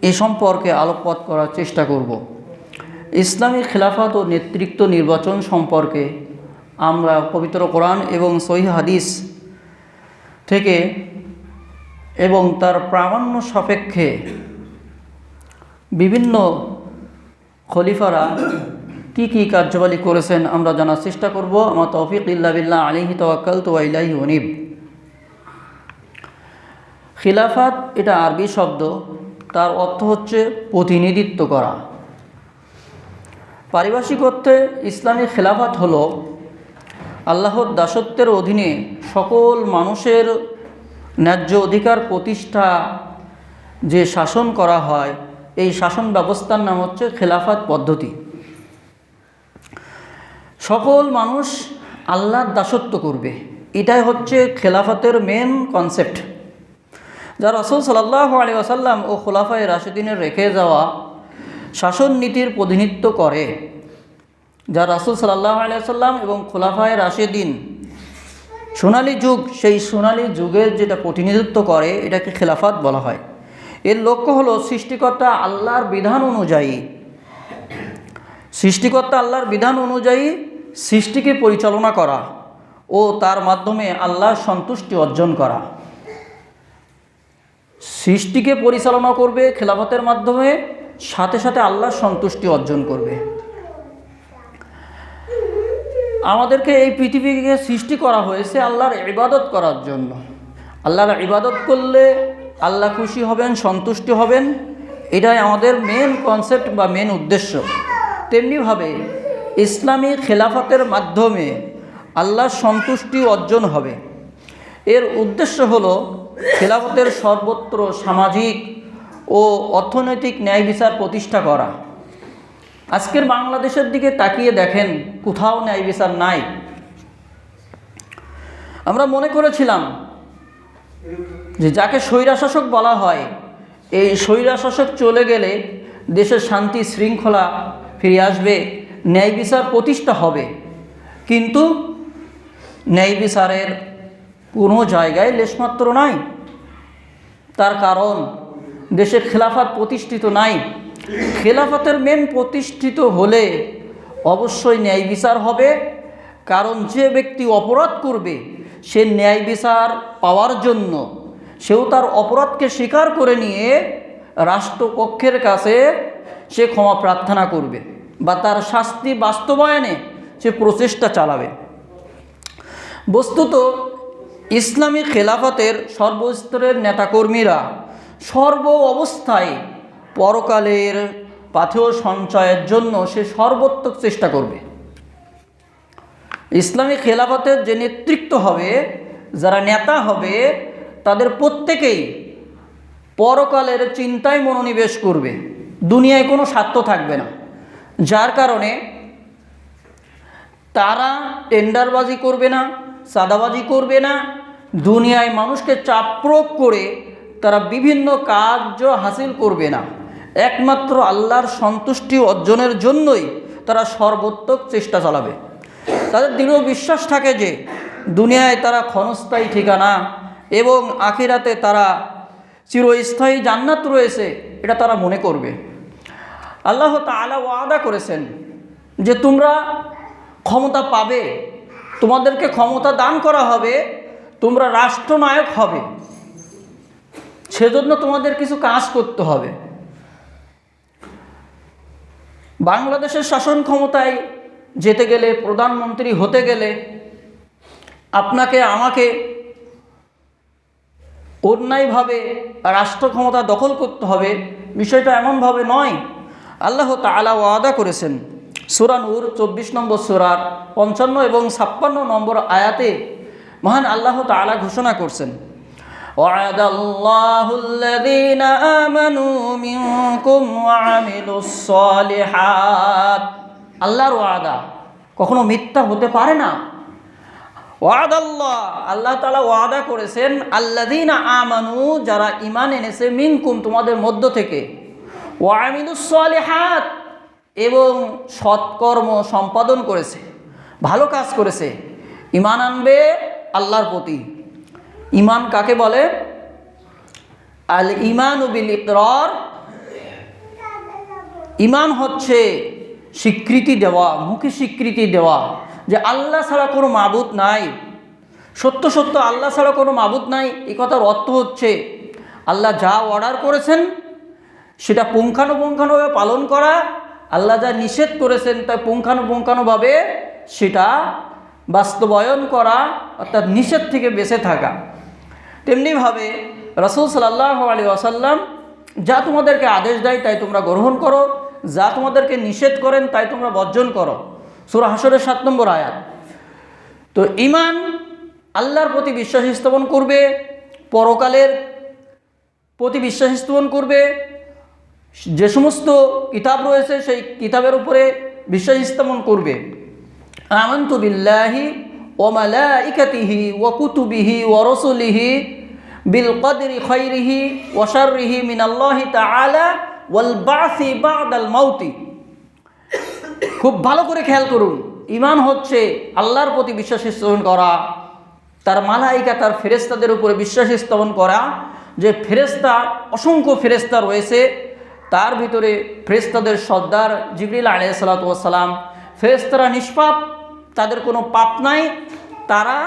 এ সম্পর্কে আলোকপাত করার চেষ্টা করব। ইসলামী খেলাফত ও নেতৃত্ব নির্বাচন সম্পর্কে আমরা পবিত্র কোরআন এবং সহিহ হাদিস থেকে এবং তার প্রামাণ্য সাপেক্ষে বিভিন্ন খলিফারা কি কি কার্যাবলী করেছেন আমরা জানার চেষ্টা করব। আমার তৌফিক ইল্লা বিল্লাহ আলাইহি তাওয়াক্কালতু ওয়া ইলাইহি উনীব। খিলাফত এটা আরবি শব্দ, তার অর্থ হচ্ছে প্রতিনিধিত্ব করা। পারিভাষিক অর্থে ইসলামী খেলাফত হলো আল্লাহর দাসত্বের অধীনে সকল মানুষের ন্যায্য অধিকার প্রতিষ্ঠা যে শাসন করা হয়, এই শাসন ব্যবস্থার নাম হচ্ছে খেলাফত পদ্ধতি। সকল মানুষ আল্লাহর দাসত্ব করবে, এটাই হচ্ছে খেলাফতের মেন কনসেপ্ট। যা রাসূল সাল্লাল্লাহু আলাইহি ওয়াসাল্লাম ও খুলাফায়ে রাশিদিনের রেখে যাওয়া শাসন নীতির প্রতিনিধিত্ব করে। যা রাসূল সাল্লাল্লাহু আলাইহি ওয়াসাল্লাম এবং খুলাফায়ে রাশিদিন সোনালী যুগ, সেই সোনালী যুগের যেটা প্রতিনিধিত্ব করে, এটাকে খেলাফত বলা হয়। এর লক্ষ্য হলো সৃষ্টিকর্তা আল্লাহর বিধান অনুযায়ী সৃষ্টিকে পরিচালনা করা ও তার মাধ্যমে আল্লাহর সন্তুষ্টি অর্জন করা। সৃষ্টিকে পরিচালনা করবে খেলাফতের মাধ্যমে, সাথে সাথে আল্লাহর সন্তুষ্টি অর্জন করবে। আমাদেরকে এই পৃথিবীকে সৃষ্টি করা হয়েছে আল্লাহর ইবাদত করার জন্য। আল্লাহর ইবাদত করলে আল্লাহ খুশি হবেন, সন্তুষ্টি হবেন, এটাই আমাদের মেন কনসেপ্ট বা মেন উদ্দেশ্য। তেমনিভাবে ইসলামী খেলাফতের মাধ্যমে আল্লাহর সন্তুষ্টি অর্জন হবে। এর উদ্দেশ্য হলো খেলাফতের সর্বত্র সামাজিক ও অর্থনৈতিক ন্যায় বিচার প্রতিষ্ঠা করা। আজকের বাংলাদেশের দিকে তাকিয়ে দেখেন, কোথাও ন্যায় বিচার নাই। আমরা মনে করেছিলাম যে যাকে স্বৈরশাসক বলা হয়, এই স্বৈরশাসক চলে গেলে দেশের শান্তি শৃঙ্খলা ফিরে আসবে, ন্যায় বিচার প্রতিষ্ঠা হবে। কিন্তু ন্যায় বিচারের কোনো জায়গায় লেশমাত্র নাই। তার কারণ দেশে খেলাফত প্রতিষ্ঠিত নাই। খেলাফতের মেন প্রতিষ্ঠিত হলে অবশ্যই ন্যায় বিচার হবে, কারণ যে ব্যক্তি অপরাধ করবে সে ন্যায় বিচার পাওয়ার জন্য সেও তার অপরাধকে স্বীকার করে নিয়ে রাষ্ট্রপক্ষের কাছে সে ক্ষমা প্রার্থনা করবে বা তার শাস্তি বাস্তবায়নে সে প্রচেষ্টা চালাবে। বস্তুত ইসলামী খেলাফতের সর্বস্তরের নেতাকর্মীরা সর্ব অবস্থায় পরকালের পাথেয় সঞ্চয়ের জন্য সে সর্বোত্তক চেষ্টা করবে। ইসলামী খেলাফতের যে নেতৃত্ব হবে, যারা নেতা হবে, তাদের প্রত্যেকেই পরকালের চিন্তায় মনোনিবেশ করবে, দুনিয়ায় কোনো স্বার্থ থাকবে না। যার কারণে তারা টেন্ডারবাজি করবে না, চাঁদাবাজি করবে না, দুনিয়ায় মানুষকে চাপ প্রয়োগ করে তারা বিভিন্ন কার্য হাসিল করবে না। একমাত্র আল্লাহর সন্তুষ্টি অর্জনের জন্যই তারা সর্বোত্তক চেষ্টা চালাবে। তাদের দৃঢ় বিশ্বাস থাকে যে দুনিয়ায় তারা ক্ষণস্থায়ী ঠিকানা এবং আখিরাতে তারা চিরস্থায়ী জান্নাত রয়েছে, এটা তারা মনে করবে। আল্লাহ তাআলা ওয়াদা করেছেন যে তোমরা ক্ষমতা পাবে, তোমাদেরকে ক্ষমতা দান করা হবে, তোমরা রাষ্ট্রনায়ক হবে, সেজন্য তোমাদের কিছু কাজ করতে হবে। বাংলাদেশের শাসন ক্ষমতায় যেতে গেলে, প্রধানমন্ত্রী হতে গেলে আপনাকে আমাকে অন্যায়ভাবে রাষ্ট্র ক্ষমতা দখল করতে হবে, বিষয়টা এমনভাবে নয়। আল্লাহ তাআলা ওয়াদা করেছেন সূরা নূর 24 নম্বর সূরার 55 এবং 56 নম্বর আয়াতে মহান আল্লাহ তাআলা ঘোষণা করছেন, ওয়া'আদাল্লাহুল্লাযীনা আমানু মিনকুম ওয়া আমিলুস সালিহাত। আল্লাহর ওয়াদা কখনো মিথ্যা হতে পারে না। ওয়া'দাল্লাহ, আল্লাহ তাআলা ওয়াদা করেছেন, আল্লাযীনা আমানু, যারা ঈমান এনেছে, মিনকুম, তোমাদের মধ্য থেকে, ওয়া আমিলুস সালিহাত, এবং সৎকর্ম সম্পাদন করেছে, ভালো কাজ করেছে, ঈমান আনবে আল্লাহর প্রতি। ঈমান কাকে বলে? আল ঈমানু বিল ইকরার ইমান হচ্ছে স্বীকৃতি দেওয়া, মুখে স্বীকৃতি দেওয়া যে আল্লাহ ছাড়া কোনো মাবুদ নাই, সত্য সত্য আল্লাহ ছাড়া কোনো মাবুদ নাই। এই কথার অর্থ হচ্ছে আল্লাহ যা অর্ডার করেছেন সেটা পুঙ্খানুপুঙ্খানুভাবে পালন করা, আল্লাহ যা নিষেধ করেছেন তা পুঙ্খানুপুঙ্খানুভাবে সেটা বাস্তবায়ন করা, অর্থাৎ নিষেধ থেকে বেঁচে থাকা। তেমনিভাবে রাসূল সাল্লাল্লাহু আলাইহি ওয়াসাল্লাম যা তোমাদেরকে আদেশ দেয় তাই তোমরা গ্রহণ করো, যা তোমাদেরকে নিষেধ করেন তাই তোমরা বর্জন করো। সূরা হাশরের 7 নম্বর আয়াত। তো ঈমান আল্লাহর প্রতি বিশ্বাস স্থাপন করবে, পরকালের প্রতি বিশ্বাস স্থাপন করবে, যে সমস্ত কিতাব রয়েছে সেই কিতাবের উপরে বিশ্বাস স্থাপন করবে। আমানতু বিল্লাহি ওয়া মালাইকাতিহি ওয়া কুতুবিহি ওয়া রাসূলিহি বিল কদরি খাইরিহি ওয়া শাররিহি মিনাল্লাহি তাআলা ওয়াল বাসি বাদাল মাউতি। খুব ভালো করে খেয়াল করুন, ঈমান হচ্ছে আল্লাহর প্রতি বিশ্বাস স্থাপন করা, তার মালাইকা তার ফেরেশতাদের উপরে বিশ্বাস স্থাপন করা, যে ফেরেশতা অসংখ্য ফেরেশতা রয়েছে, তার ভিতরে ফেরেশতাদের সর্দার জিবরিল আলাইহিস সালাতু ওয়াস সালাম। ফেরেশতারা নিষ্পাপ, তাদের কোনো পাপ নাই, তারা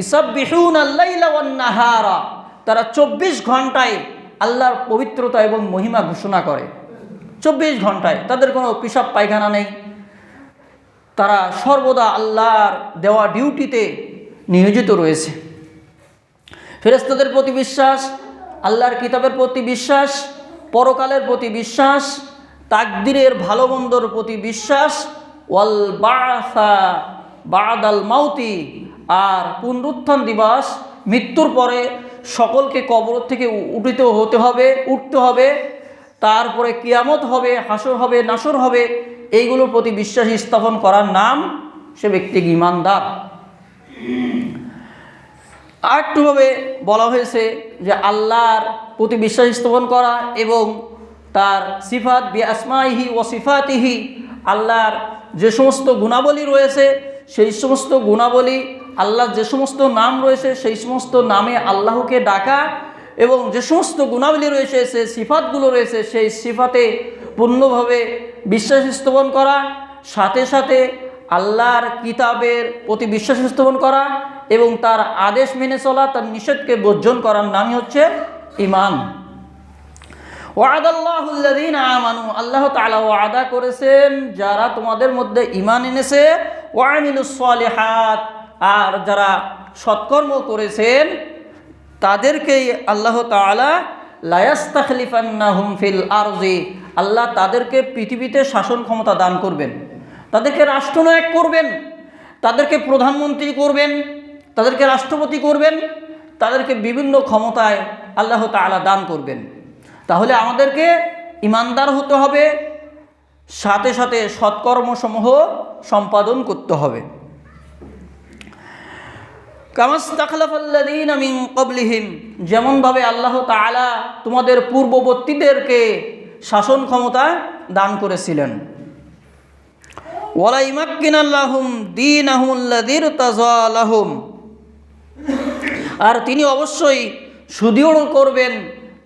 ইসাববিহুনাল লাইলা ওয়ান নাহারা, তারা 24 ঘন্টায় আল্লাহর পবিত্রতা এবং মহিমা ঘোষণা করে। 24 ঘন্টায় তাদের কোনো পেশাব পায়খানা নেই, তারা সর্বদা আল্লাহর দেওয়া ডিউটিতে নিয়োজিত রয়েছে। ফেরেশতাদের প্রতি বিশ্বাস, আল্লাহর কিতাবের প্রতি বিশ্বাস, পরকালের প্রতি বিশ্বাস, তাকদিরের ভালো মন্দর প্রতি বিশ্বাস, ওয়াল বাসা বাদাল মাউতি, আর পুনরুত্থান দিবস, মৃত্যুর পরে সকলকে কবর থেকে উঠতে হবে, তারপরে কিয়ামত হবে, হাসর হবে, নাসর হবে, এইগুলোর প্রতি বিশ্বাস স্থাপন করার নাম সে ব্যক্তি ঈমানদার। আরেকটুভাবে বলা হয়েছে যে আল্লাহর প্রতি বিশ্বাস স্থাপন করা এবং তার সিফাত বি আসমাইহি ও সিফাতিহি, আল্লাহর যে সমস্ত গুণাবলী রয়েছে সেই সমস্ত গুণাবলী, আল্লাহর যে সমস্ত নাম রয়েছে সেই সমস্ত নামে আল্লাহকে ডাকা, এবং যে সমস্ত গুণাবলী রয়েছে সেই সিফাতগুলো রয়েছে সেই সিফাতে পূর্ণভাবে বিশ্বাস স্থাপন করা, সাথে সাথে আল্লাহর কিতাবের প্রতি বিশ্বাস স্থাপন করা এবং তার আদেশ মেনে চলা, তার নিষেধকে বর্জন করার নামই হচ্ছে ঈমান। ওয়াদাল্লাহুল্লাযীনা আমানু, আল্লাহ তাআলা ওয়াদা করেছেন যারা তোমাদের মধ্যে ঈমান এনেছে, ওয়া আমিলুস সালিহাত, আর যারা সৎকর্ম করেছেন তাদেরকেই আল্লাহ তাআলা লা ইস্তাখলিফান্নাহুম ফিল আরজি, আল্লাহ তাদেরকে পৃথিবীতে শাসন ক্ষমতা দান করবেন, তাদেরকে রাষ্ট্রনায়ক করবেন, তাদেরকে প্রধানমন্ত্রী করবেন, তাদেরকে রাষ্ট্রপতি করবেন, তাদেরকে বিভিন্ন ক্ষমতায় আল্লাহ তাআলা দান করবেন। তাহলে আমাদেরকে ঈমানদার হতে হবে, সাথে সাথে সৎকর্মসমূহ সম্পাদন করতে হবে। কামাস্তাখলাফাল্লাযীনা মিন ক্বাবলিহিম, যেমনভাবে আল্লাহ তাআলা তোমাদের পূর্ববর্তীদেরকে শাসন ক্ষমতা দান করেছিলেন। ওয়ালা ইমাক্কিনাল্লাহুম দীনাহুল্লাযী ইরতাযা লাহুম, আর তিনি অবশ্যই সুদৃঢ় করবেন,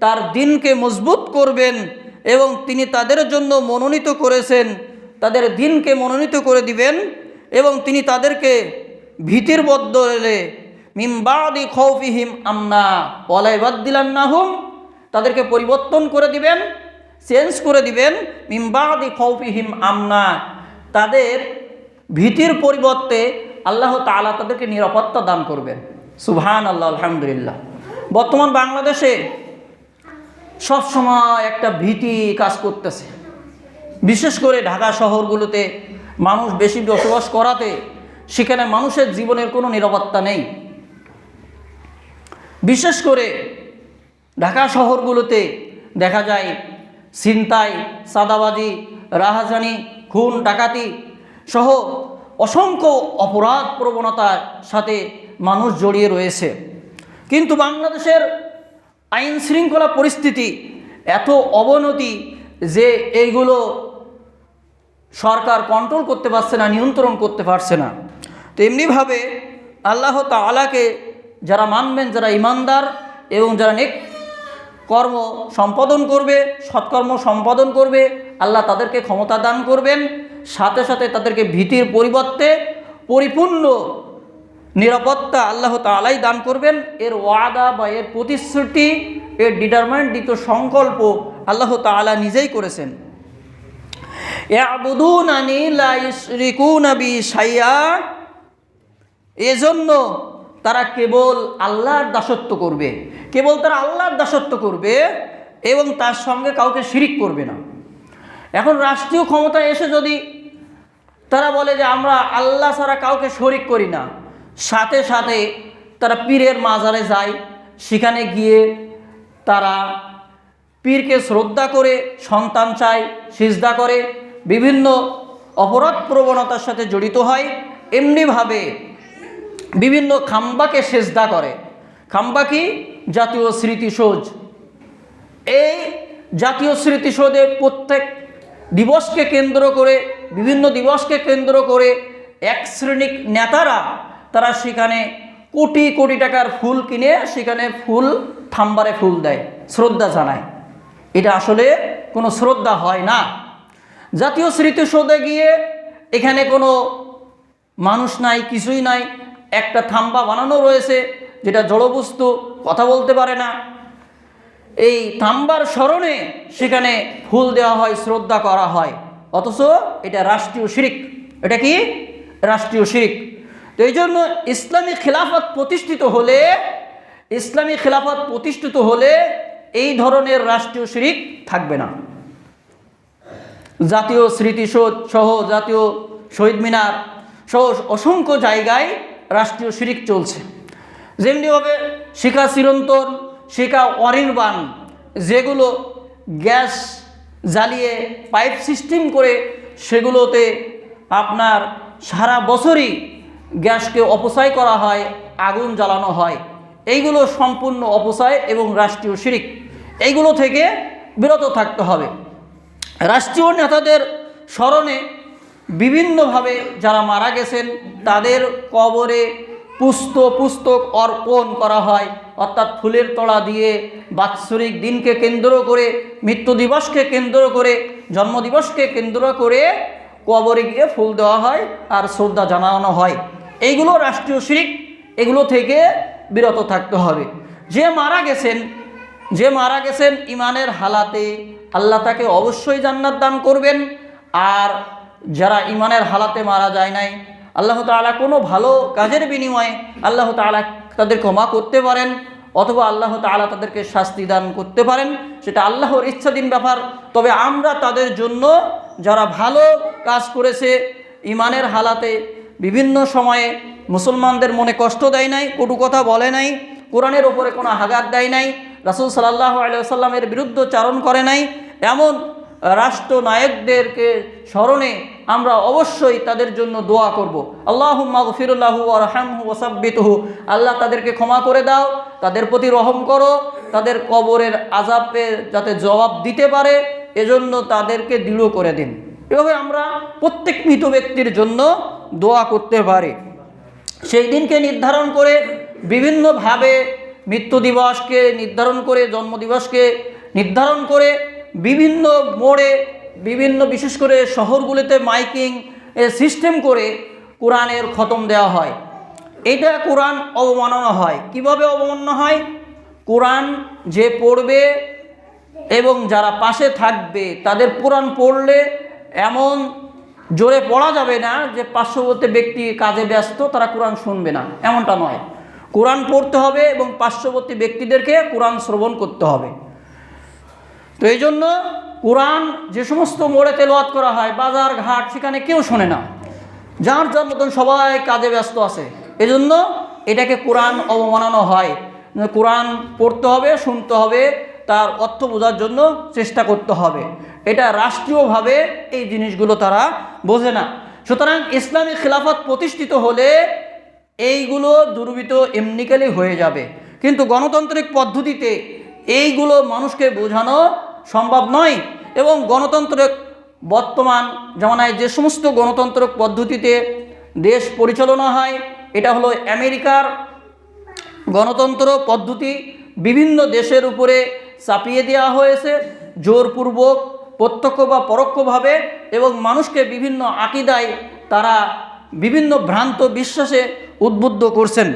তার দিনকে মজবুত করবেন, এবং তিনি তাদের জন্য মনোনীত করেছেন, তাদের দিনকে মনোনীত করে দিবেন, এবং তিনি তাদেরকে ভীতির বদলে মিন বাদি খাউফিহিম আমনা ওয়ালা ইবাদদিলান্নাহুম, তাদেরকে পরিবর্তন করে দিবেন, চেঞ্জ করে দিবেন, মিন বাদি খাউফিহিম আমনা, তাদের ভীতির পরিবর্তে আল্লাহ তাআলা তাদেরকে নিরাপত্তা দান করবেন। সুবহানাল্লাহ, আলহামদুলিল্লাহ। বর্তমান বাংলাদেশে সবসময় একটা ভীতি কাজ করতেছে, বিশেষ করে ঢাকা শহরগুলোতে মানুষ বেশি বসবাস করাতে সেখানে মানুষের জীবনের কোনো নিরাপত্তা নেই। বিশেষ করে ঢাকা শহরগুলোতে দেখা যায় ছিনতাই, চাঁদাবাজি, রাহাজানি, খুন, ডাকাতি সহ অসংখ্য অপরাধ প্রবণতার সাথে মানুষ জড়িয়ে রয়েছে। কিন্তু বাংলাদেশের আইন শৃঙ্খলা পরিস্থিতি এত অবনতি যে এইগুলো সরকার কন্ট্রোল করতে পারছে না, নিয়ন্ত্রণ করতে পারছে না। তো এমনিভাবে আল্লাহ তাআলাকে যারা মানবেন, যারা ঈমানদার এবং যারা নেক কর্ম সম্পাদন করবে, সৎকর্ম সম্পাদন করবে, আল্লাহ তাদেরকে ক্ষমতা দান করবেন। সাথে সাথে তাদেরকে ভীতির পরিবর্তে পরিপূর্ণ নিরাপত্তা আল্লাহ তাআলাই দান করবেন। এর ওয়াদা বা এর প্রতিশ্রুতি, এর ডিটারমাইন্ড সংকল্প আল্লাহ তাআলা নিজেই করেছেন। ইয়াবুদুনানি লা ইউশরিকুনা বি শাইআ, এজন্য তারা কেবল আল্লাহর দাসত্ব করবে, কেবল তারা আল্লাহর দাসত্ব করবে এবং তার সঙ্গে কাউকে শিরিক করবে না। এখন রাষ্ট্রীয় ক্ষমতায় এসে যদি তারা বলে যে আমরা আল্লাহ ছাড়া কাউকে শরিক করি না, সাথে সাথে তারা পীরের মাজারে যায়, সেখানে গিয়ে তারা পীরকে শ্রদ্ধা করে সন্তান চায়, সিজদা করে, বিভিন্ন অপরাধ প্রবণতার সাথে জড়িত হয়। এমনিভাবে বিভিন্ন খাম্বাকে সেজদা করে। খাম্বা কি? জাতীয় স্মৃতিসৌধ। এই জাতীয় স্মৃতিসৌধে প্রত্যেক দিবসকে কেন্দ্র করে, বিভিন্ন দিবসকে কেন্দ্র করে এক শ্রেণীর নেতারা তারা সেখানে কোটি কোটি টাকার ফুল কিনে সেখানে ফুল থাম্বারে ফুল দেয়, শ্রদ্ধা জানায়। এটা আসলে কোনো শ্রদ্ধা হয় না। জাতীয় স্মৃতিসৌধে গিয়ে এখানে কোনো মানুষ নাই, কিছুই নাই, একটা থাম্বা বানানো রয়েছে যেটা জড়বস্তু, কথা বলতে পারে না। এই থাম্বার স্মরণে সেখানে ফুল দেওয়া হয়, শ্রদ্ধা করা হয়, অথচ এটা রাষ্ট্রীয় শিরক। এটা কি? রাষ্ট্রীয় শিরক। তো এই জন্য ইসলামী খিলাফত প্রতিষ্ঠিত হলে এই ধরনের রাষ্ট্রীয় শিরক থাকবে না। জাতীয় স্মৃতিসৌধ সহ, জাতীয় শহীদ মিনার সহ অসংখ্য জায়গায় রাষ্ট্রীয় শিরক চলছে। যেমনিভাবে শিখা চিরন্তন, শিখা অনির্বাণ, যেগুলো গ্যাস জ্বালিয়ে পাইপ সিস্টেম করে সেগুলোতে আপনার সারা বছরই গ্যাসকে অপচয় করা হয়, আগুন জ্বালানো হয়, এইগুলো সম্পূর্ণ অপচয় এবং রাষ্ট্রীয় শিরক। এইগুলো থেকে বিরত থাকতে হবে। রাষ্ট্রীয় নেতাদের স্মরণে বিভিন্নভাবে যারা মারা গেছেন তাদের কবরে পুস্তক অর্পণ করা হয়, অর্থাৎ ফুলের তলা দিয়ে বাৎসরিক দিনকে কেন্দ্র করে, মৃত্যু দিবসকে কেন্দ্র করে, জন্মদিবসকে কেন্দ্র করে কবরে গিয়ে ফুল দেওয়া হয় আর শ্রদ্ধা জানানো হয়। এইগুলো রাষ্ট্রীয় শিরক, এগুলো থেকে বিরত থাকতে হবে। যে মারা গেছেন ইমানের হালাতে, আল্লাহ তাকে অবশ্যই জান্নাত দান করবেন। আর যারা ইমানের হালাতে মারা যায় নাই, আল্লাহ তাআলা কোনো ভালো কাজের বিনিময়ে আল্লাহ তাআলা তাদের ক্ষমা করতে পারেন, অথবা আল্লাহ তাআলা তাদেরকে শাস্তি দান করতে পারেন, সেটা আল্লাহর ইচ্ছাধীন ব্যাপার। তবে আমরা তাদের জন্য যারা ভালো কাজ করেছে, ইমানের হালাতে বিভিন্ন সময়ে মুসলমানদের মনে কষ্ট দেয় নাই, কটু কথা বলে নাই, কোরআনের ওপরে কোনো আঘাত দেয় নাই, রাসূল সাল্লাল্লাহু আলাইহি ওয়াসাল্লামের বিরুদ্ধে চারণ করে নাই, এমন রাষ্ট্রনায়কদেরকে স্মরণে আমরা অবশ্যই তাদের জন্য দোয়া করব। আল্লাহুম্মা গফিরুল্লাহু ওয়ারহামহু ওয়াসাব্বিতহু, আল্লাহ তাদেরকে ক্ষমা করে দাও, তাদের প্রতি রহম করো, তাদের কবরের আযাবের যাতে জবাব দিতে পারে এজন্য তাদেরকে দৃঢ় করে দিন। এভাবে আমরা প্রত্যেক মৃত ব্যক্তির জন্য দোয়া করতে পারি। সেই দিনকে নির্ধারণ করে বিভিন্নভাবে মৃত্যু দিবসকে নির্ধারণ করে, জন্মদিবসকে নির্ধারণ করে বিভিন্ন মোড়ে, বিভিন্ন বিশেষ করে শহরগুলিতে মাইকিং সিস্টেম করে কোরআনের খতম দেওয়া হয়। এটা কোরআন অবমাননা হয়। কিভাবে অবমাননা হয়? কোরআন যে পড়বে এবং যারা পাশে থাকবে তাদের কোরআন পড়লে এমন জোরে পড়া যাবে না যে পার্শ্ববর্তী ব্যক্তি কাজে ব্যস্ত, তারা কোরআন শুনবে না, এমনটা নয়। কোরআন পড়তে হবে এবং পার্শ্ববর্তী ব্যক্তিদেরকে কোরআন শ্রবণ করতে হবে। তো এই জন্য কোরআন যে সমস্ত মোড়ে তেলাওয়াত করা হয়, বাজার ঘাট, সেখানে কেউ শোনে না, যার যার মতন সবাই কাজে ব্যস্ত আছে। এজন্য এটাকে কোরআন অবমাননা হয়। কোরআন পড়তে হবে, শুনতে হবে, তার অর্থ বোঝার জন্য চেষ্টা করতে হবে। এটা রাষ্ট্রীয়ভাবে এই জিনিসগুলো তারা বোঝে না। সুতরাং ইসলামী খিলাফত প্রতিষ্ঠিত হলে এইগুলো দুর্বৃত্ত এমনিকালি হয়ে যাবে, কিন্তু গণতান্ত্রিক পদ্ধতিতে এইগুলো মানুষকে বোঝানো সম্ভব নয়। এবং গণতন্ত্রের বর্তমান জামানায় যে সমস্ত গণতন্ত্র পদ্ধতিতে দেশ পরিচালনা হয়, এটা হলো আমেরিকার গণতন্ত্র পদ্ধতি। বিভিন্ন দেশের উপরে চাপিয়ে দেওয়া হয়েছে জোরপূর্বক, প্রত্যক্ষ বা পরোক্ষভাবে, এবং মানুষকে বিভিন্ন আকীদায় তারা বিভিন্ন ভ্রান্ত বিশ্বাসে উদ্বুদ্ধ করছেন।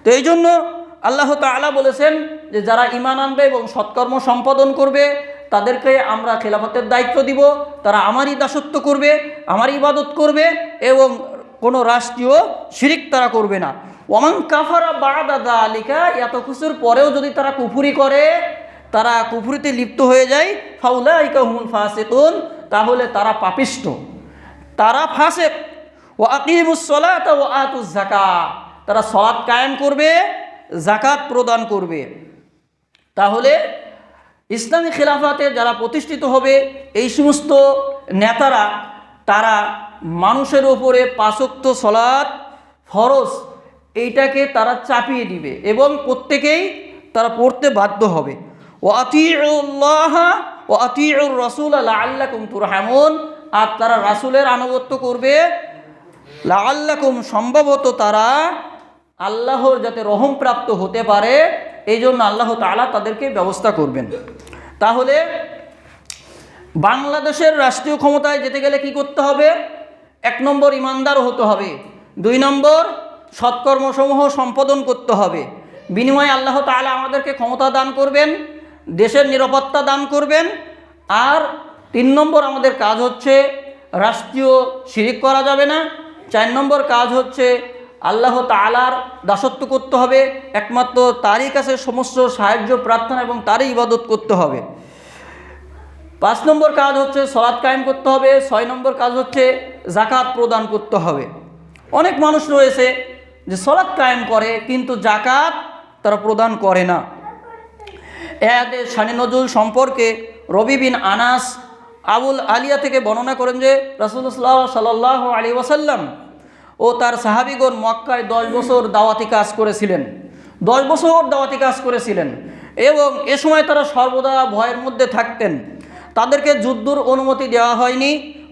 তো এই জন্য আল্লাহ তাআলা বলেছেন যে যারা ঈমান আনবে এবং সৎকর্ম সম্পাদন করবে তাদেরকে আমরা খেলাফতের দায়িত্ব দিব, তারা আমারই দাসত্ব করবে, আমারই ইবাদত করবে এবং কোনো রাষ্ট্রীয় শিরিক তারা করবে না। ওমান কাফারা বা'দা যালিকা, এত কিছুর পরেও যদি তারা কুফরি করে, তারা কুফরিতে লিপ্ত হয়ে যায়, ফাউলাইকা হুমুল ফাসিকুন, তাহলে তারা পাপিষ্ঠ, তারা ফাসিক। ওয়া আকিমুস সালাতা ওয়া আতুজ যাকাত, তারা সালাত কায়েম করবে, যাকাত প্রদান করবে। তাহলে ইসলামী খেলাফতে যারা প্রতিষ্ঠিত হবে এই সমস্ত নেতারা, তারা মানুষের ওপরে ৫ ওয়াক্ত সালাত ফরজ এইটাকে তারা চাপিয়ে দিবে এবং প্রত্যেকেই তারা পড়তে বাধ্য হবে। ওয়া আতিউল্লাহ ওয়া আতিউর রাসূল লাআল্লাকুম তুরহামুন, আর তারা রাসূলের আনুগত্য করবে, লাআল্লাকুম, সম্ভবত তারা আল্লাহর যাতে রহম প্রাপ্ত হতে পারে এই জন্য আল্লাহ তাআলা তাদেরকে ব্যবস্থা করবেন। তাহলে বাংলাদেশের রাষ্ট্রীয় ক্ষমতায় যেতে গেলে কি করতে হবে? ১ নম্বর ইমানদার হতে হবে, ২ নম্বর সৎকর্মসমূহ সম্পাদন করতে হবে, বিনিময়ে আল্লাহ তাআলা আমাদেরকে ক্ষমতা দান করবেন, দেশের নিরাপত্তা দান করবেন। আর ৩ নম্বর আমাদের কাজ হচ্ছে রাষ্ট্রীয় শিরিক করা যাবে না। ৪ নম্বর কাজ হচ্ছে আল্লাহ তাআলার দাসত্ব করতে হবে, একমাত্র তারই কাছে সমস্ত সাহায্য প্রার্থনা এবং তারই ইবাদত করতে হবে। ৫ নম্বর কাজ হচ্ছে সালাত কায়েম করতে হবে। ৬ নম্বর কাজ হচ্ছে যাকাত প্রদান করতে হবে। অনেক মানুষ রয়েছে যে সালাত কায়েম করে কিন্তু যাকাত তারা প্রদান করে না। এদের শানে নজুল সম্পর্কে রবি বিন আনাস আবুল আলিয়া থেকে বর্ণনা করেন যে রাসূলুল্লাহ সাল্লাল্লাহু আলাইহি ওয়াসাল্লাম ও তার সাহাবীগণ মক্কায় ১০ বছর দাওয়াতি কাজ করেছিলেন, ১০ বছর দাওয়াতি কাজ করেছিলেন এবং এ সময় তারা সর্বদা ভয়ের মধ্যে থাকতেন। তাদেরকে যুদ্ধর অনুমতি দেওয়া হয়নি,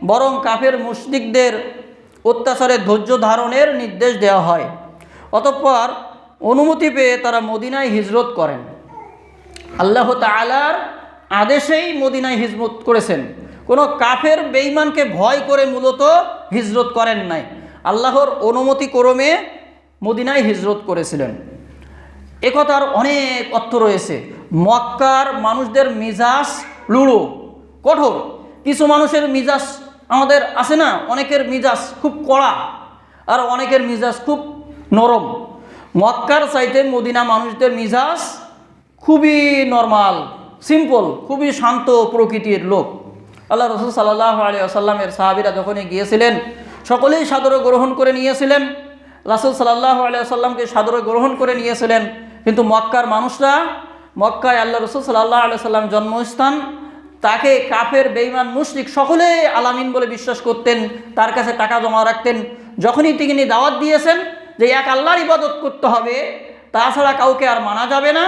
বরং কাফের মুশরিকদের অত্যাচারে ধৈর্য ধারণের নির্দেশ দেওয়া হয়। অতঃপর অনুমতি পেয়ে তারা মদিনায় হিজরত করেন। আল্লাহ তাআলার আদেশেই মদিনায় হিজরত করেছেন, কোনো কাফের বেঈমানকে ভয় করে মূলত হিজরত করেন নাই, আল্লাহর অনুমতি ক্রমে মদিনায় হিজরত করেছিলেন। একথার অনেক অর্থ রয়েছে। মক্কার মানুষদের মিজাজ লুড়ো, কঠোর। কিছু মানুষের মিজাজ আমাদের আছে না, অনেকের মিজাজ খুব কড়া আর অনেকের মিজাজ খুব নরম। মক্কার চাইতে মদিনা মানুষদের মিজাজ খুবই নরমাল, সিম্পল, খুবই শান্ত প্রকৃতির লোক। আল্লাহ রাসূল সাল্লাল্লাহু আলাইহি ওয়াসাল্লামের সাহাবীরা যখনই গিয়েছিলেন সকলেই সাদরে গ্রহণ করে নিয়েছিলেন, রাসূল সাল্লাল্লাহু আলাইহি ওয়াসাল্লামকে সাদরে গ্রহণ করে নিয়েছিলেন। কিন্তু মক্কার মানুষরা, মক্কায় আল্লাহ রাসূল সাল্লাল্লাহু আলাইহি ওয়াসাল্লাম জন্মস্থান, তাকে কাফের বেঈমান মুশরিক সকলেই আলামিন বলে বিশ্বাস করতেন, তার কাছে টাকা জমা রাখতেন। যখনই তিনি দাওয়াত দিয়েছেন যে এক আল্লাহর ইবাদত করতে হবে, তাছাড়া কাউকে আর মানা যাবে না,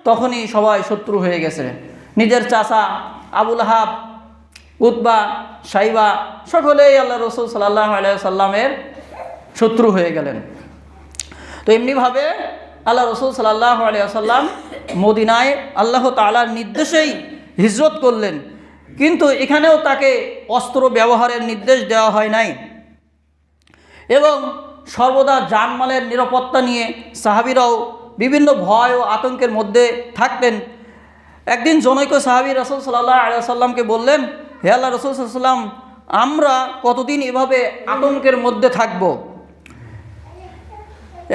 তখনই সবাই শত্রু হয়ে গেছে। নিজের চাচা আবুল আহাব, উতবা, সাইবা সকলেই আল্লাহ রাসূল সাল্লাল্লাহু আলাইহি ওয়াসাল্লামের শত্রু হয়ে গেলেন। তো এমনিভাবে আল্লাহ রাসূল সাল্লাল্লাহু আলাইহি ওয়াসাল্লাম মদিনায় আল্লাহ তাআলার নির্দেশেই হিজরত করলেন, কিন্তু এখানেও তাকে অস্ত্র ব্যবহারের নির্দেশ দেওয়া হয় নাই এবং সর্বদা জানমালের নিরাপত্তা নিয়ে সাহাবীরাও বিভিন্ন ভয় ও আতঙ্কের মধ্যে থাকতেন। একদিন জনৈক সাহাবী রাসূল সাল্লাল্লাহু আলাইহি ওয়াসাল্লামকে বললেন, হে আল্লাহ রাসূল সাল্লাল্লাহু আলাইহি ওয়াসাল্লাম, আমরা কতদিন এভাবে আতঙ্কের মধ্যে থাকব?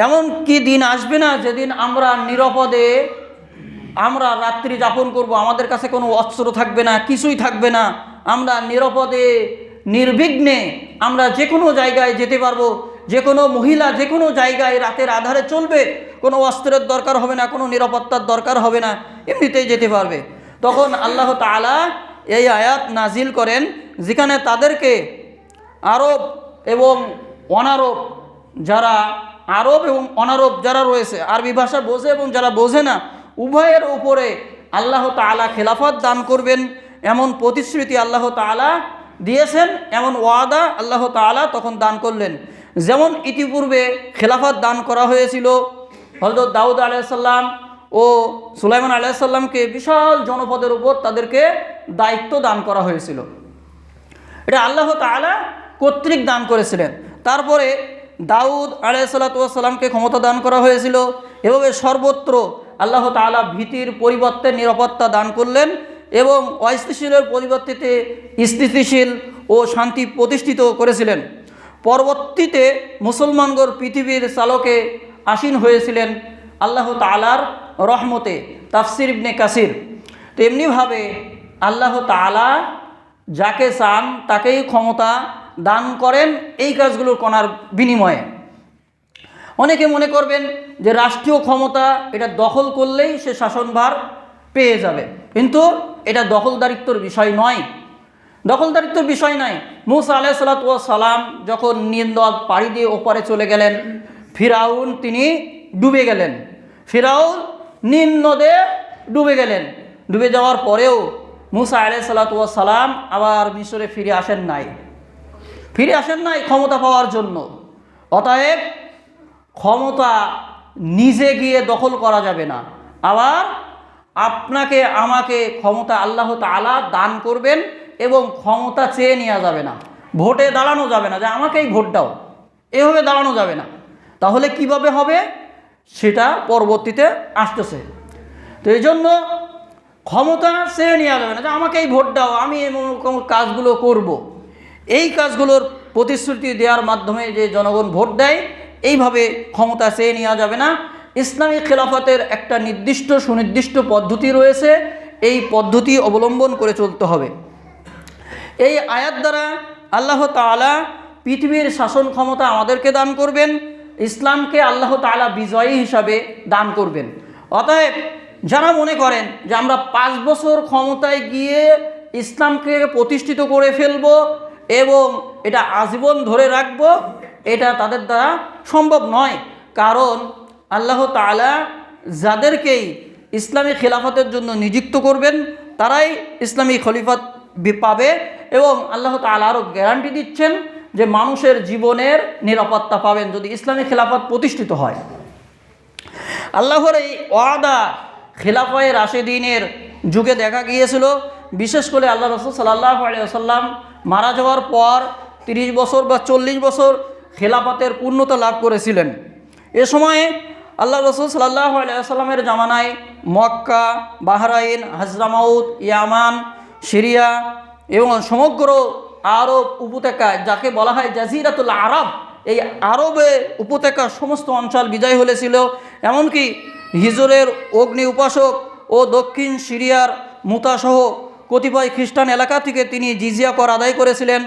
এমন কি দিন আসবে না যেদিন আমরা নিরাপদে আমরা রাত্রি যাপন করব, আমাদের কাছে কোনো অস্ত্র থাকবে না, কিছুই থাকবে না, আমরা নিরাপদে নির্বিঘ্নে আমরা যে কোনো জায়গায় যেতে পারবো, যে কোনো মহিলা যে কোনো জায়গায় রাতের আধারে চলবে, কোনো অস্ত্রের দরকার হবে না, কোনো নিরাপত্তার দরকার হবে না, এমনিতেই যেতে পারবে। তখন আল্লাহ তাআলা এই আয়াত নাজিল করেন, যেখানে তাদেরকে আরব এবং অনারব, যারা আরব এবং অনারব যারা রয়েছে, আরবি ভাষা বোঝে এবং যারা বোঝে না, উভয়ের উপরে আল্লাহ তাআলা খেলাফত দান করবেন এমন প্রতিশ্রুতি আল্লাহ তাআলা দিয়েছেন, এমন ওয়াদা আল্লাহ তাআলা তখন দান করলেন। যেমন ইতিপূর্বে খেলাফত দান করা হয়েছিল হযরত দাউদ আলাইহিস সালাম ও সুলাইমান আলাইহিস সালামকে বিশাল জনপদের উপর তাদেরকে দায়িত্ব দান করা হয়েছিল। এটা আল্লাহ তাআলা কর্তৃক দান করেছিলেন। তারপরে দাউদ আলাইহিসসালামকে ক্ষমতা দান করা হয়েছিল। এভাবে সর্বত্র আল্লাহ তাআলা ভীতির পরিবর্তে নিরাপত্তা দান করলেন এবং অস্থিতিশীলের পরিবর্তিতে স্থিতিশীল ও শান্তি প্রতিষ্ঠিত করেছিলেন। পরবর্তীতে মুসলমানগণ পৃথিবীর চালকে আসীন হয়েছিলেন আল্লাহ তাআলার রহমতে। তাফসির ইবনে কাসির। তো এমনিভাবে আল্লাহ তাআলা যাকে চান তাকেই ক্ষমতা দান করেন এই কাজগুলো করার বিনিময়ে। অনেকে মনে করবেন যে রাষ্ট্রীয় ক্ষমতা এটা দখল করলেই সে শাসনভার পেয়ে যাবে, কিন্তু এটা দখলদারিত্বর বিষয় নয়। দখলদারিত্বর বিষয় নয়। মূসা আলাইহিসসালাম যখন নীল নদ পাড়ি দিয়ে ওপারে চলে গেলেন, ফিরাউন তিনি ডুবে গেলেন। ফিরাউন নীল নদে ডুবে গেলেন। ডুবে যাওয়ার পরেও মূসা আলাইহিসসালাম আবার মিশরে ফিরে আসেন নাই ক্ষমতা পাওয়ার জন্য। অতএব ক্ষমতা নিজে গিয়ে দখল করা যাবে না। আবার আপনাকে আমাকে ক্ষমতা আল্লাহ তাআলা দান করবেন এবং ক্ষমতা চেয়ে নেওয়া যাবে না। ভোটে দাঁড়ানো যাবে না যে আমাকেই ভোট দাও, এভাবে দাঁড়ানো যাবে না। তাহলে কিভাবে হবে সেটা পরবর্তীতে আসতেছে। তো এই জন্য ক্ষমতা চেয়ে নেওয়া যাবে না যে আমাকেই ভোট দাও, আমি এমন কাজগুলো করব। এই কাজগুলোর প্রতিশ্রুতি দেওয়ার মাধ্যমে যে জনগণ ভোট দেয়, এইভাবে ক্ষমতা চেয়ে নেওয়া যাবে না। ইসলামী খেলাফতের একটা নির্দিষ্ট সুনির্দিষ্ট পদ্ধতি রয়েছে, এই পদ্ধতি অবলম্বন করে চলতে হবে। এই আয়াত দ্বারা আল্লাহ তাআলা পৃথিবীর শাসন ক্ষমতা আমাদেরকে দান করবেন, ইসলামকে আল্লাহ তাআলা বিজয়ী হিসাবে দান করবেন। অতএব যারা মনে করেন যে আমরা 5 বছর ক্ষমতায় গিয়ে ইসলামকে প্রতিষ্ঠিত করে ফেলব এবং এটা আজীবন ধরে রাখব, এটা তাদের দ্বারা সম্ভব নয়। কারণ আল্লাহ তাআলা যাদেরকেই ইসলামী খেলাফতের জন্য নিযুক্ত করবেন তারাই ইসলামী খলিফত পাবে এবং আল্লাহ তাআলা আরও গ্যারান্টি দিচ্ছেন যে মানুষের জীবনের নিরাপত্তা পাবেন যদি ইসলামী খেলাফত প্রতিষ্ঠিত হয়। আল্লাহর এই ওয়াদা খেলাফায়ে রাশেদিনের যুগে দেখা গিয়েছিল। বিশেষ করে আল্লাহ রাসূল সাল্লাল্লাহু আলাইহি ওয়াসাল্লাম মারা যাওয়ার পর 30 বছর বা 40 বছর খেলাফতের পূর্ণতা লাভ করেছিলেন। এ সময়ে আল্লাহ রাসূল সাল্লাল্লাহু আলাইহি ওয়াসাল্লামের জামানায় মক্কা, বাহরাইন, হাজরামাউত, ইয়ামান, সিরিয়া এবং সমগ্র আরব উপত্যকা যাকে বলা হয় জাজিরাতুল আরব, এই আরবে উপত্যকার সমস্ত অঞ্চল বিজয় হয়েছিল। এমনকি হিজরের অগ্নি উপাসক ও দক্ষিণ সিরিয়ার মুতাসহ কতিপয় খ্রিস্টান এলাকা থেকে তিনি জিজিয়া কর আদায় করেছিলেন।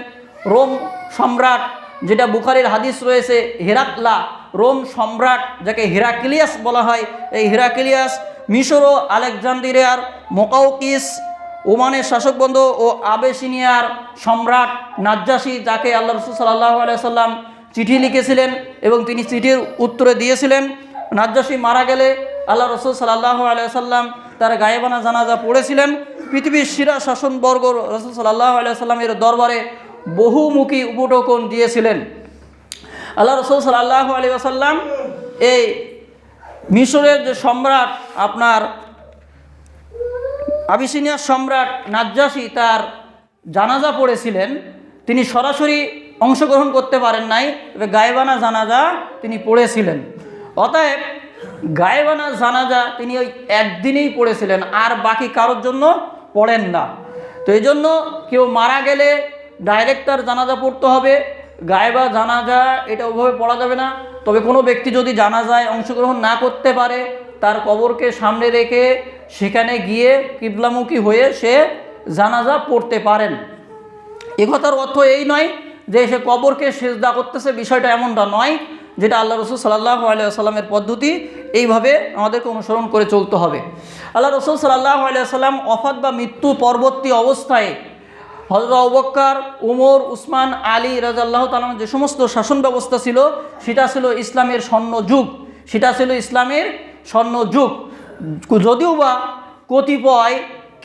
রোম সম্রাট, যেটা বুখারীর হাদিস রয়েছে, হেরাকলা রোম সম্রাট যাকে হেরাক্লিয়াস বলা হয়, এই হেরাক্লিয়াস মিশর ও আলেকজান্দ্রিয়ার মোকাউকিস, ওমানের শাসকবন্ধ ও আবেসিনিয়ার সম্রাট নাজ্জাশী যাকে আল্লাহ রাসূল সাল্লাল্লাহু আলাইহি ওয়াসাল্লাম চিঠি লিখেছিলেন এবং তিনি চিঠির উত্তরে দিয়েছিলেন। নাজ্জাশী মারা গেলে আল্লাহ রাসূল সাল্লাল্লাহু আলাইহি ওয়াসাল্লাম তার গায়েবানা জানাজা পড়েছিলেন। পৃথিবীর সেরা শাসনবর্গ রাসূল সাল্লাল্লাহু আলাইহি ওয়াসাল্লামের দরবারে বহুমুখী উপঢৌকন দিয়েছিলেন। আল্লাহ রাসূল সাল্লাল্লাহু আলাইহি ওয়াসাল্লাম এই মিশরের যে সম্রাট আপনার আবিসিনিয়ার সম্রাট নাজ্জাশী তার জানাজা পড়েছিলেন। তিনি সরাসরি অংশগ্রহণ করতে পারেন নাই, তবে গায়েবানা জানাজা তিনি পড়েছিলেন। অতএব গায়েবানা জানাজা তিনি ওই একদিনেই পড়েছিলেন, আর বাকি কারোর জন্য পড়েন না। তো এই জন্য কেউ মারা গেলে ডাইরেক্ট তার জানাজা পড়তে হবে, গায়েবা জানাজা এটা ওইভাবে পড়া যাবে না। তবে কোনো ব্যক্তি যদি জানাজায় অংশগ্রহণ না করতে পারে, তার কবরকে সামনে রেখে সেখানে গিয়ে কিবলামুখী হয়ে সে জানাজা পড়তে পারেন। এ কথার অর্থ এই নয় যে সে কবরকে সিজদা করতেছে, বিষয়টা এমনটা নয়। যেটা আল্লাহ রাসূল সাল্লাল্লাহু আলাইহি ওয়াসাল্লামের পদ্ধতি, এইভাবে আমাদেরকে অনুসরণ করে চলতে হবে। আল্লাহ রাসূল সাল্লাল্লাহু আলাইহি ওয়াসাল্লাম ওফাত বা মৃত্যু পরবর্তী অবস্থায় হযরত আবু বকর, উমর, উসমান, আলী রাদিয়াল্লাহু তাআলা যে সমস্ত শাসন ব্যবস্থা ছিল সেটা ছিল ইসলামের স্বর্ণযুগ। যদিও বা কতিপয়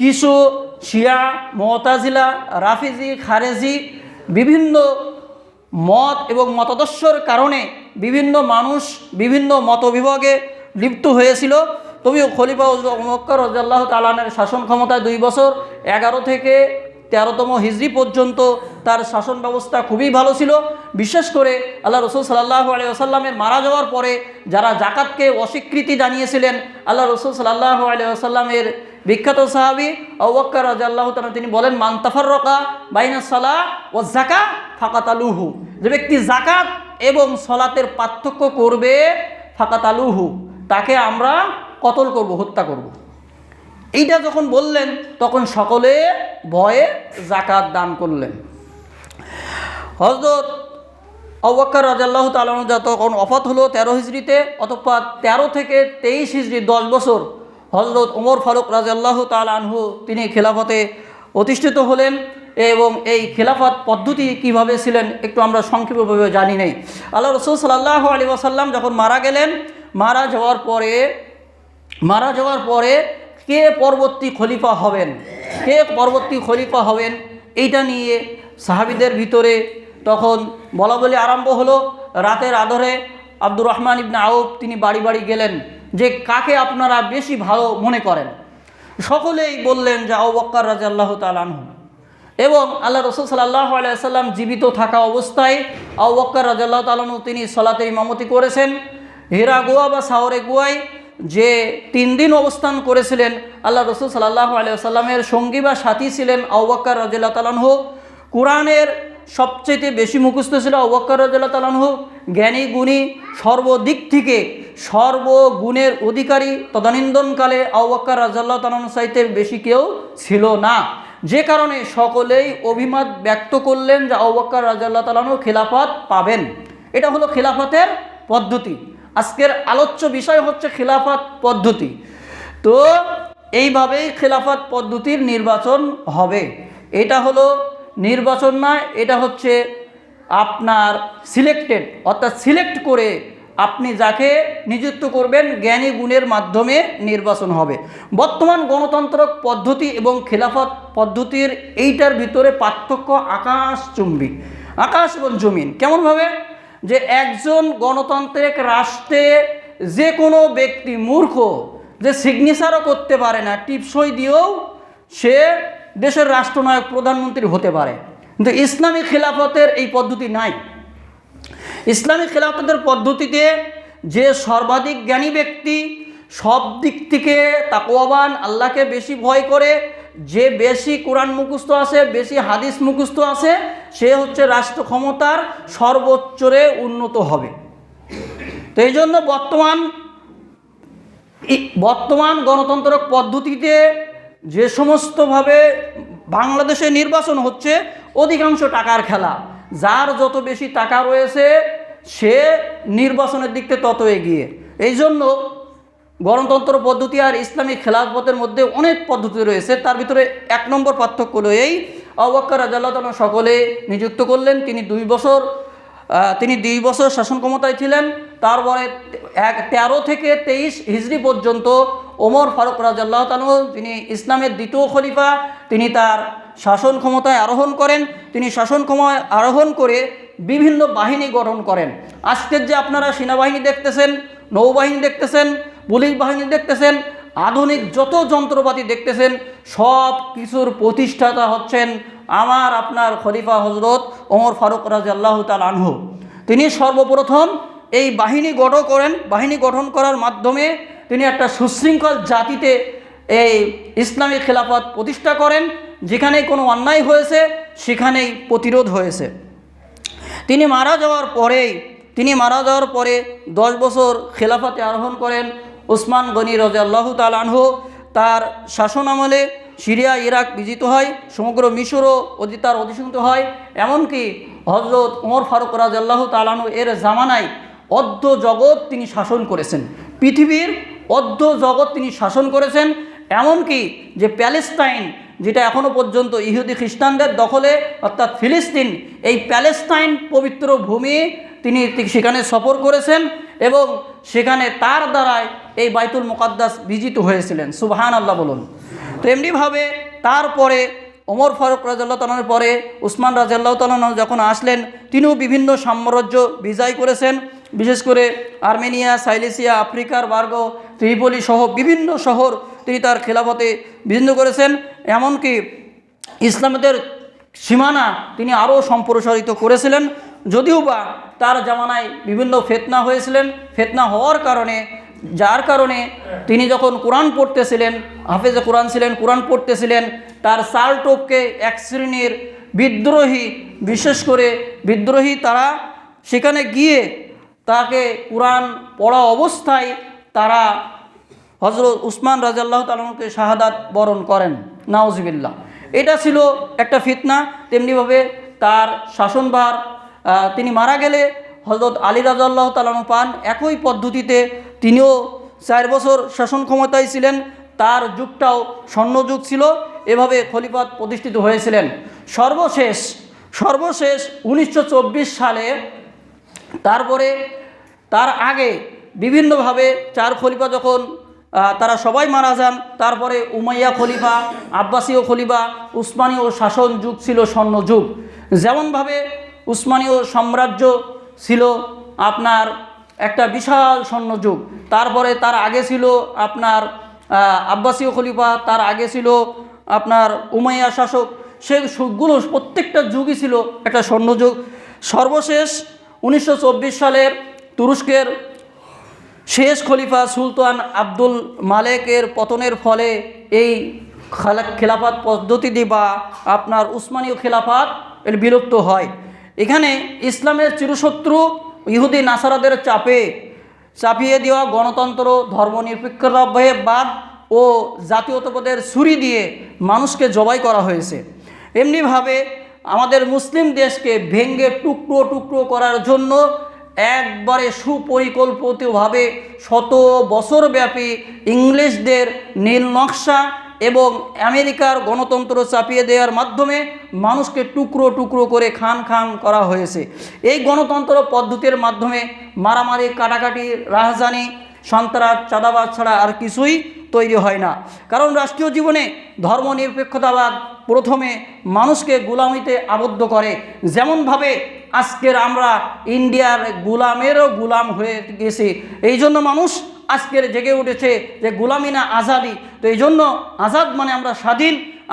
কিছু শিয়া, মুতাজিলা, রাফিজি, খারেজি বিভিন্ন মত এবং মতাদর্শের কারণে বিভিন্ন মানুষ বিভিন্ন মতবিভাগে লিপ্ত হয়েছিল, তবেও খলিফা হযরত আবু বকর রাদিয়াল্লাহু তাআলা আনহুর শাসন ক্ষমতায় 2 বছর 11 থেকে 13তম হিজরি পর্যন্ত তার শাসন ব্যবস্থা খুবই ভালো ছিল। বিশেষ করে আল্লাহ রসুল সাল্লাল্লাহু আলাইহি ওয়াসাল্লামের মারা যাওয়ার পরে যারা জাকাতকে অস্বীকৃতি জানিয়েছিলেন, আল্লাহ রসুল সাল্লাল্লাহু আলাইহি ওয়াসাল্লামের বিখ্যাত সাহাবী আবু বকর রাদিয়াল্লাহু তাআলা তিনি বলেন, মান তাফাররাকা বাইনাস সালাহ ওয়াজ যাকাত ফাকাতালুহু, যে ব্যক্তি যাকাত এবং সলাতের পার্থক্য করবে, ফাকাতালুহু, তাকে আমরা কতল করব, হত্যা করব। এইটা যখন বললেন তখন সকলে ভয়ে যাকাত দান করলেন। হযরত আবু বকর রাদিয়াল্লাহু তাআলা আনহু তখন ওফাত হলো 13 হিজরিতে, অতঃপর 13 থেকে 23 হিজরি 10 বছর হযরত ওমর ফারুক রাদিয়াল্লাহু তাআলা আনহু তিনি খেলাফতে অধিষ্ঠিত হলেন। এবং এই খেলাফত পদ্ধতি কিভাবে ছিলেন একটু আমরা সংক্ষেপভাবে জানি নেই। আল্লাহ রাসূল সাল্লাল্লাহু আলাইহি ওয়াসাল্লাম যখন মারা গেলেন, মারা যাওয়ার পরে কে পরবর্তী খলিফা হবেন, এইটা নিয়ে সাহাবীদের ভিতরে তখন বলা বলি আরম্ভ হলো। রাতের আঁধারে আব্দুর রহমান ইবনে আউফ তিনি বাড়ি বাড়ি গেলেন যে কাকে আপনারা বেশি ভালো মনে করেন। সকলেই বললেন যে আবু বকর রাদিয়াল্লাহু তাআলা আনহু। এবং আল্লাহ রাসূল সাল্লাল্লাহু আলাইহি ওয়াসাল্লাম জীবিত থাকা অবস্থায় আবু বকর রাদিয়াল্লাহু তাআলা আনহু তিনি সালাতের ইমামতি করেছেন। হীরা গুহা বা সাওরে গুহায় যে 3 দিন অবস্থান করেছিলেন, আল্লাহ রসুল সাল্লাল্লাহু আলাইহি ওয়াসাল্লামের সঙ্গী বা সাথী ছিলেন আবু বকর রাদিয়াল্লাহু তাআলা আনহু। কোরআনের সবচেয়ে বেশি মুখস্থ ছিল আবু বকর রাদিয়াল্লাহু তাআলা আনহু। জ্ঞানী গুণী সর্বদিক থেকে সর্বগুণের অধিকারী তদানীন্তনকালে আবু বকর রাদিয়াল্লাহু তাআলা আনহু চাইতে বেশি কেউ ছিল না, যে কারণে সকলেই অভিমত ব্যক্ত করলেন যে আবু বকর রাদিয়াল্লাহু তাআলা আনহু খেলাফত পাবেন। এটা হলো খেলাফতের পদ্ধতি। আজকের আলোচ্য বিষয় হচ্ছে খেলাফত পদ্ধতি। তো এইভাবেই খেলাফত পদ্ধতির নির্বাচন হবে। এটা হলো নির্বাচন নয়, এটা হচ্ছে আপনার সিলেক্টেড, অর্থাৎ সিলেক্ট করে আপনি যাকে নিযুক্ত করবেন জ্ঞানী গুণের মাধ্যমে নির্বাচন হবে। বর্তমান গণতন্ত্র পদ্ধতি এবং খেলাফত পদ্ধতির এইটার ভিতরে পার্থক্য আকাশচুম্বী, আকাশ এবং জমিন। কেমনভাবে? যে একজন গণতান্ত্রিক রাষ্ট্রে যে কোনো ব্যক্তি মূর্খ যে সিগনেচারও করতে পারে না, টিপসই দিয়েও সে দেশের রাষ্ট্রনায়ক প্রধানমন্ত্রী হতে পারে। কিন্তু ইসলামী খেলাফতের এই পদ্ধতি নাই। ইসলামী খেলাফতের পদ্ধতিতে যে সর্বাধিক জ্ঞানী ব্যক্তি, সব দিক থেকে তাকওয়াবান, আল্লাহকে বেশি ভয় করে, যে বেশি কোরআন মুখস্থ আছে, বেশি হাদিস মুখস্থ আছে, সে হচ্ছে রাষ্ট্র ক্ষমতার সর্বোচ্চরে উন্নত হবে। তো এই জন্য বর্তমান গণতন্ত্র পদ্ধতিতে যে সমস্তভাবে বাংলাদেশে নির্বাচন হচ্ছে, অধিকাংশ টাকার খেলা। যার যত বেশি টাকা রয়েছে সে নির্বাচনের দিক থেকে তত এগিয়ে। এই জন্য গণতন্ত্র পদ্ধতি আর ইসলামিক খেলাফতের মধ্যে অনেক পদ্ধতি রয়েছে। তার ভিতরে 1 নম্বর পার্থক্য হলো এই, আবু বকর রাদিয়াল্লাহু তাআলা সকলে নিযুক্ত করলেন। তিনি 2 বছর শাসন ক্ষমতায় ছিলেন। তারপরে 13 থেকে 23 হিজরি পর্যন্ত ওমর ফারুক রাদিয়াল্লাহু তাআলা তিনি ইসলামের দ্বিতীয় খলিফা। তিনি তার শাসন ক্ষমতায় আরোহণ করেন। তিনি শাসন ক্ষমতায় আরোহণ করে বিভিন্ন বাহিনী গঠন করেন। আজকের যে আপনারা সেনাবাহিনী দেখতেছেন, নৌবাহিনী দেখতেছেন, পুলিশ বাহিনী দেখতেছেন, আধুনিক যত যন্ত্রপাতি দেখতেছেন, সব কিছুর প্রতিষ্ঠাতা হচ্ছেন আপনার খলিফা হযরত ওমর ফারুক রাদিয়াল্লাহু তাআলা আনহু। তিনি সর্বপ্রথম এই বাহিনী গঠন করেন। বাহিনী গঠন করার মাধ্যমে তিনি একটা সুশৃঙ্খল জাতিতে এই ইসলামী খেলাফত প্রতিষ্ঠা করেন। যেখানে কোনো অন্যায় হয়েছে সেখানেই প্রতিরোধ হয়েছে। তিনি মারা যাওয়ার পরে 10 বছর খেলাফতে আরোহণ করেন উসমান গনি রাদিয়াল্লাহু তাআলা আনহু। তার শাসন আমলে সিরিয়া ইরাক বিজিত হয়, সমগ্র মিশরও তার অধিষ্ঠিত হয়। এমনকি হযরত ওমর ফারুক রাদিয়াল্লাহু তাআলা আনহু এর জামানায় অর্ধ জগৎ তিনি শাসন করেছেন, পৃথিবীর অর্ধ জগৎ তিনি শাসন করেছেন। এমনকি যে প্যালেস্টাইন, যেটা এখনও পর্যন্ত ইহুদি খ্রিস্টানদের দখলে, অর্থাৎ ফিলিস্তিন, এই প্যালেস্টাইন পবিত্র ভূমি তিনি সেখানে সফর করেছেন এবং সেখানে তার দ্বারাই এই বাইতুল মুকাদ্দাস বিজিত হয়েছিলেন। সুবহানাল্লাহ বলুন। তো এমনিভাবে তারপরে ওমর ফারুক রাদিয়াল্লাহু তাআলার পরে উসমান রাদিয়াল্লাহু তাআলা যখন আসলেন, তিনিও বিভিন্ন সাম্রাজ্য বিজয় করেছেন। বিশেষ করে আর্মেনিয়া, সাইলেসিয়া, আফ্রিকার বার্গ ত্রিপলি সহ বিভিন্ন শহর তিনি তার খেলাফতে বিচ্ছিন্ন করেছেন। এমনকি ইসলামের সীমানা তিনি আরও সম্প্রসারিত করেছিলেন। যদিও বা তার জামানায় বিভিন্ন ফিতনা হয়েছিলেন, ফিতনা হওয়ার কারণে যার কারণে তিনি যখন কোরআন পড়তেছিলেন, হাফেজে কোরআন ছিলেন, কোরআন পড়তেছিলেন, তার চাল টোপকে এক শ্রেণীর বিদ্রোহী, বিশেষ করে বিদ্রোহী তারা সেখানে গিয়ে তাকে কোরআন পড়া অবস্থায় তারা হযরত উসমান রাদিয়াল্লাহু তাআলা আনহুকে শাহাদাত বরণ করেন, নাউজুবিল্লাহ। এটা ছিল একটা ফিতনা। তেমনিভাবে তার শাসনভার তিনি মারা গেলে হযরত আলী রাদিয়াল্লাহু তাআলা আনহু পান। একই পদ্ধতিতে তিনিও 4 বছর শাসন ক্ষমতায় ছিলেন, তার যুগটাও স্বর্ণযুগ ছিল। এভাবে খলিফাত প্রতিষ্ঠিত হয়েছিলেন। সর্বশেষ 1924 সালে, তারপরে তার আগে বিভিন্নভাবে 4 খলিফা যখন তারা সবাই মারা যান, তারপরে উমাইয়া খলিফা, আব্বাসীয় খলিফা, উসমানীয় শাসন যুগ ছিল স্বর্ণযুগ। যেমনভাবে উসমানীয় সাম্রাজ্য ছিল আপনার একটা বিশাল স্বর্ণযুগ, তারপরে তার আগে ছিল আপনার আব্বাসীয় খলিফা, তার আগে ছিল আপনার উমাইয়া শাসক। সেগুলো প্রত্যেকটা যুগই ছিল একটা স্বর্ণযুগ। সর্বশেষ 1924 সালের তুরস্কের শেষ খলিফা সুলতান আব্দুল মালেকের পতনের ফলে এই খেলাফত পদ্ধতিটি বা আপনার উসমানীয় খেলাফত এর বিলুপ্ত হয়। এখানে ইসলামের চিরশত্রু ইহুদি নাসারাদের চাপিয়ে দেওয়া গণতন্ত্র, ধর্মনিরপেক্ষতাবাদ ও জাতীয়তাবাদের ছুরি দিয়ে মানুষকে জবাই করা হয়েছে। এমনিভাবে আমাদের মুসলিম দেশকে ভেঙ্গে টুকরো টুকরো করার জন্য একবারে সুপরিকল্পিতভাবে 100 বছরব্যাপী ইংলিশদের নীল নকশা এবং আমেরিকার গণতন্ত্র চাপিয়ে দেওয়ার মাধ্যমে মানুষকে টুকরো টুকরো করে খান খান করা হয়েছে। এই গণতন্ত্র পদ্ধতির মাধ্যমে মারামারি, কাটাকাটি, রাজধানী, সন্ত্রাস, চাঁদাবাজ ছাড়া আর কিছুই তৈরি হয় না। কারণ রাষ্ট্রীয় জীবনে ধর্মনিরপেক্ষতাবাদ প্রথমে মানুষকে গোলামিতে আবদ্ধ করে। যেমনভাবে আজকের আমরা ইন্ডিয়ার গোলামেরও গোলাম হয়ে গেছি, এই জন্য মানুষ আজকের জেগে উঠেছে যে গোলামি না আজাদি। তো এই জন্য আজাদ মানে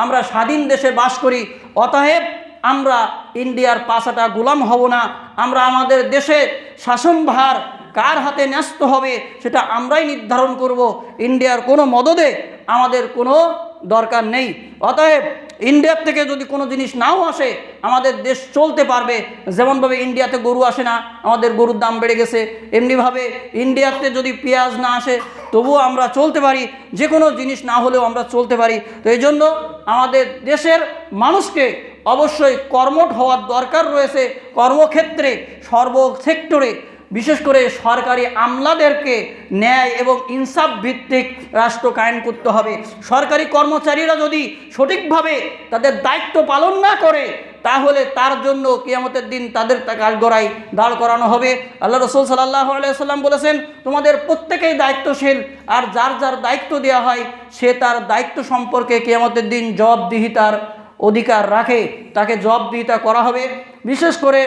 আমরা স্বাধীন দেশে বাস করি। অতএব আমরা ইন্ডিয়ার পাছাটা গোলাম হব না। আমরা আমাদের দেশে শাসনভার কার হাতে ন্যস্ত হবে সেটা আমরাই নির্ধারণ করব। ইন্ডিয়ার কোনো মদদে আমাদের কোনো দরকার নেই। অতএব ইন্ডিয়ার থেকে যদি কোনো জিনিস নাও আসে আমাদের দেশ চলতে পারবে। যেমনভাবে ইন্ডিয়াতে গরু আসে না, আমাদের গরুর দাম বেড়ে গেছে, এমনিভাবে ইন্ডিয়াতে যদি পেঁয়াজ না আসে তবুও আমরা চলতে পারি, যে কোনো জিনিস না হলেও আমরা চলতে পারি। তো এই জন্য আমাদের দেশের মানুষকে অবশ্যই কর্মঠ হওয়ার দরকার রয়েছে। কর্মক্ষেত্রে সর্বসেক্টরে বিশেষ করে সরকারি আমলাদেরকে ন্যায় এবং ইনসাফ ভিত্তিক রাষ্ট্র কায়েম করতে হবে। সরকারি কর্মচারীরা যদি সঠিকভাবে তাদের দায়িত্ব পালন না করে তাহলে তার জন্য কিয়ামতের দিন তাদের কাঠগড়ায় দাঁড় করানো হবে। আল্লাহ রাসূল সাল্লাল্লাহু আলাইহি ওয়াসাল্লাম বলেছেন, তোমাদের প্রত্যেকেই দায়িত্বশীল, আর যার যার দায়িত্ব দেওয়া হয় সে তার দায়িত্ব সম্পর্কে কিয়ামতের দিন জবাবদিহিতার অধিকার রাখে, তাকে জবাবদিহিতা করা হবে। বিশেষ করে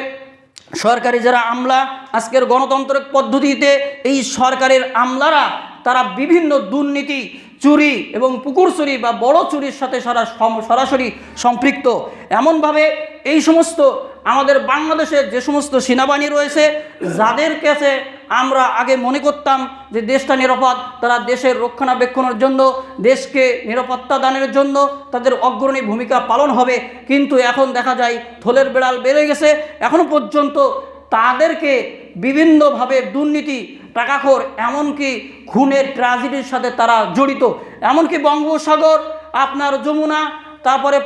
সরকারি যারা আমলা, আজকের গণতান্ত্রিক পদ্ধতিতে এই সরকারের আমলারা তারা বিভিন্ন দুর্নীতি, চুরি এবং পুকুর চুরি বা বড় চুরির সাথে সরাসরি সম্পৃক্ত। এমনভাবে এই সমস্ত আমাদের বাংলাদেশের যে সমস্ত সেনাবাহিনী রয়েছে, যাদের কাছে আমরা আগে মনে করতাম যে দেশটা নিরাপদ, তারা দেশের রক্ষণাবেক্ষণের জন্য, দেশকে নিরাপত্তা দানের জন্য তাদের অগ্রণী ভূমিকা পালন হবে, কিন্তু এখন দেখা যায় থলের বেড়াল বেড়ে গেছে। এখনও পর্যন্ত তাদেরকে বিভিন্নভাবে দুর্নীতি, টাকাখোর, এমনকি খুনের ট্র্যাজেডির সাথে তারা জড়িত। এমনকি বঙ্গোপসাগর, আপনার যমুনা, তারপরে